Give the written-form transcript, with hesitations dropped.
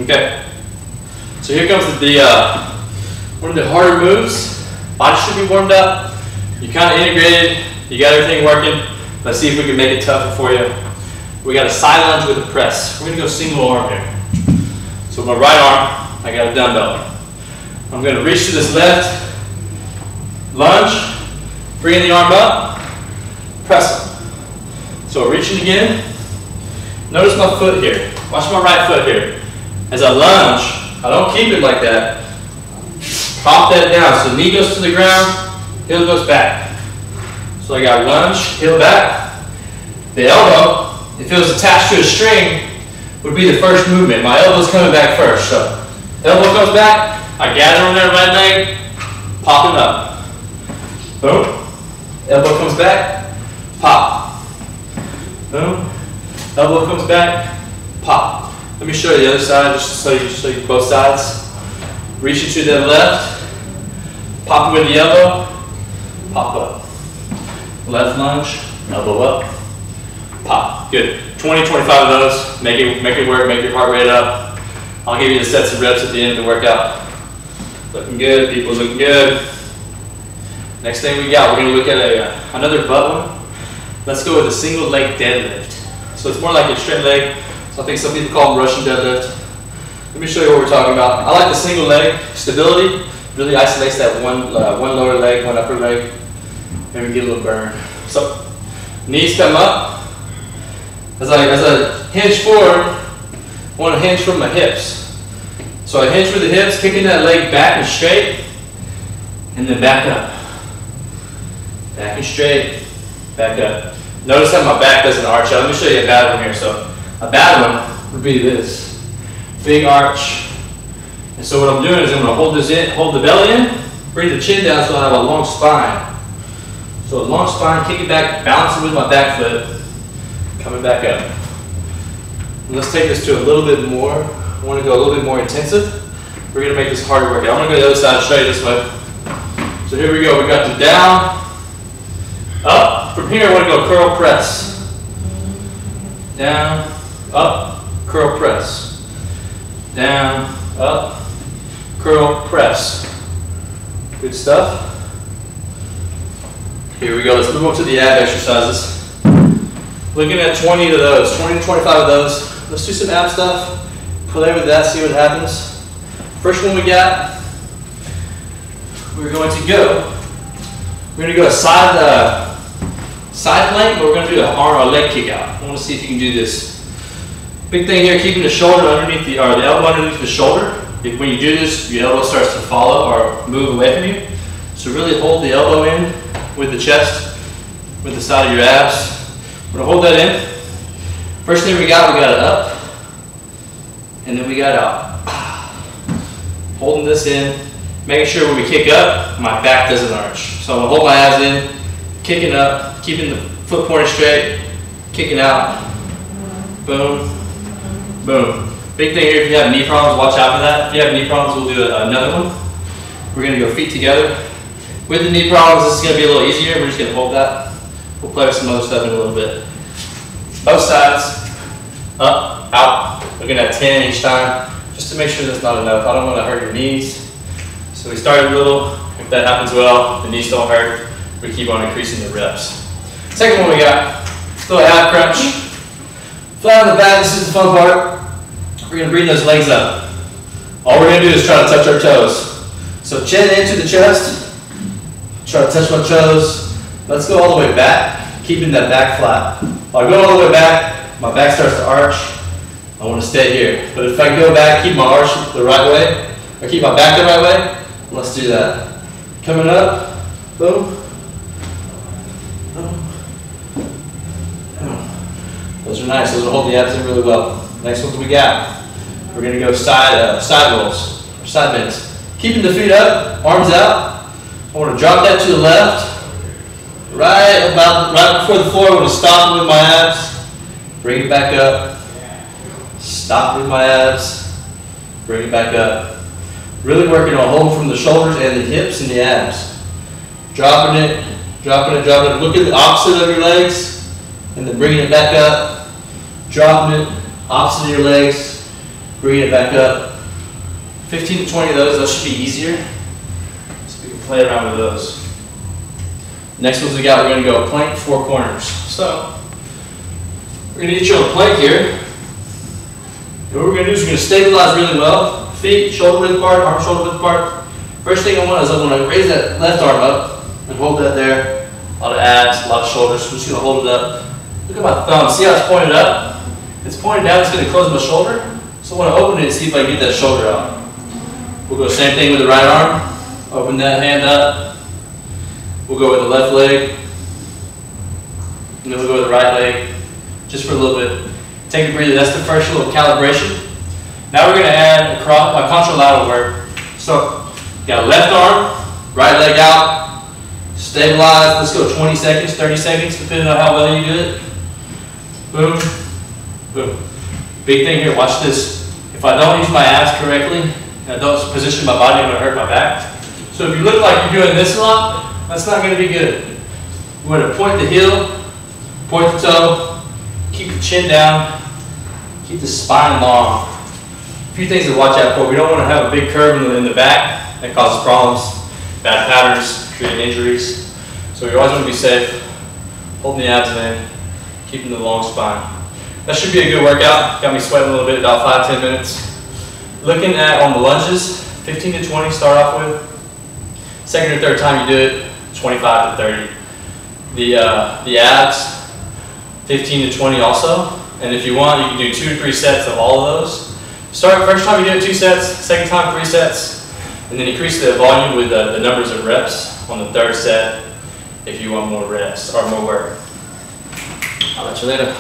Okay. So here comes one of the harder moves. Body should be warmed up. You kind of integrated. You got everything working. Let's see if we can make it tougher for you. We got a side lunge with a press. We're gonna go single arm here. So with my right arm, I got a dumbbell. I'm gonna reach to this left, lunge, bring the arm up, press it. So reaching again. Notice my foot here. Watch my right foot here. As I lunge, I don't keep it like that. Pop that down. So knee goes to the ground, heel goes back. So I got lunge, heel back. The elbow, if it was attached to a string, would be the first movement. My elbow's coming back first. So elbow comes back, I gather on that right leg, popping up. Boom. Elbow comes back, pop. Boom. Elbow comes back, pop. Let me show you the other side, just so you both sides. Reaching to the left, pop with the elbow, pop up. Left lunge, elbow up, pop. Good. 20, 25 of those. Make it work, make your heart rate up. I'll give you the sets of reps at the end of the workout. Looking good, people's looking good. Next thing we got, we're going to look at another butt one. Let's go with a single leg deadlift. So it's more like a straight leg. So I think some people call them Russian deadlift. Let me show you what we're talking about. I like the single leg. Stability really isolates that one lower leg, one upper leg. Maybe get a little burn. So knees come up. As I hinge forward, I want to hinge from my hips. So I hinge with the hips, kicking that leg back and straight, and then back up. Back and straight, back up. Notice how my back doesn't arch out. Let me show you a bad one here. So a bad one would be this. Big arch. And so what I'm doing is I'm going to hold this in, hold the belly in, bring the chin down so I have a long spine. So a long spine, kick it back, balancing with my back foot, coming back up. And let's take this to a little bit more. I want to go a little bit more intensive. We're going to make this harder workout. I'm going to go to the other side and show you this way. So here we go. We got the down, up. From here, I want to go curl press. Down, up, curl press. Down, up, curl press. Good stuff. Here we go. Let's move on to the ab exercises. Looking at 20 of those, 20 to 25 of those. Let's do some ab stuff. Play with that, see what happens. First one we got, we're going to go a side plank, but we're going to do a leg kick out. I want to see if you can do this. Big thing here, keeping the shoulder underneath the elbow underneath the shoulder. When you do this, your elbow starts to follow or move away from you. So really hold the elbow in with the chest, with the side of your abs. We're gonna hold that in. First thing we got it up, and then we got out. Holding this in, making sure when we kick up, my back doesn't arch. So I'm gonna hold my abs in, kicking up, keeping the foot pointed straight, kicking out. Boom, boom. Big thing here, if you have knee problems, watch out for that. If you have knee problems, we'll do another one. We're gonna go feet together. With the knee problems, this is gonna be a little easier. We're just gonna hold that. We'll play with some other stuff in a little bit. Both sides, up, out. Looking at 10 each time, just to make sure that's not enough. I don't wanna hurt your knees. So we started little. If that happens well, the knees don't hurt. We keep on increasing the reps. Second one we got, little ab crunch. Flat on the back, this is the fun part. We're gonna bring those legs up. All we're gonna do is try to touch our toes. So chin into the chest, try to touch my toes. Let's go all the way back, keeping that back flat. While I go all the way back, my back starts to arch. I want to stay here. But if I go back, keep my arch the right way, or keep my back the right way, let's do that. Coming up, boom. Those are nice. Those will hold the abs in really well. Next ones we got. We're going to go side rolls, or side bends. Keeping the feet up, arms out. I want to drop that to the left. Right before the floor, I'm going to stop with my abs. Bring it back up. Stop with my abs. Bring it back up. Really working on holding from the shoulders and the hips and the abs. Dropping it, dropping it, dropping it. Look at the opposite of your legs, and then bringing it back up. Dropping it, opposite of your legs, bringing it back up. 15 to 20 of those should be easier. So we can play around with those. Next ones we got, we're gonna go plank 4 corners. So, we're gonna get you on a plank here. And what we're gonna do is we're gonna stabilize really well. Feet, shoulder width apart, arm shoulder width apart. First thing I want is I want to raise that left arm up and hold that there. A lot of abs, a lot of shoulders. I'm just gonna hold it up. Look at my thumb, see how it's pointed up? If it's pointed down, it's gonna close my shoulder. So I want to open it and see if I can get that shoulder out. We'll go same thing with the right arm. Open that hand up. We'll go with the left leg. And then we'll go with the right leg. Just for a little bit. Take a breather. That's the first little calibration. Now we're going to add a contralateral work. So, got left arm, right leg out, stabilize. Let's go 20 seconds, 30 seconds, depending on how well you do it. Boom, boom. Big thing here, watch this. If I don't use my abs correctly, and I don't position my body, I'm going to hurt my back. So if you look like you're doing this a lot, that's not going to be good. We're going to point the heel, point the toe, keep the chin down, keep the spine long. A few things to watch out for. We don't want to have a big curve in the back that causes problems, bad patterns, creating injuries. So we always want to be safe, holding the abs in, keeping the long spine. That should be a good workout. Got me sweating a little bit, about 5-10 minutes. Looking at on the lunges, 15 to 20 start off with. Second or third time you do it, 25 to 30. The abs, 15 to 20 also. And if you want, you can do 2 to 3 sets of all of those. First time you do it 2 sets, second time 3 sets, and then increase the volume with the numbers of reps on the 3rd set if you want more reps or more work. I'll let you later.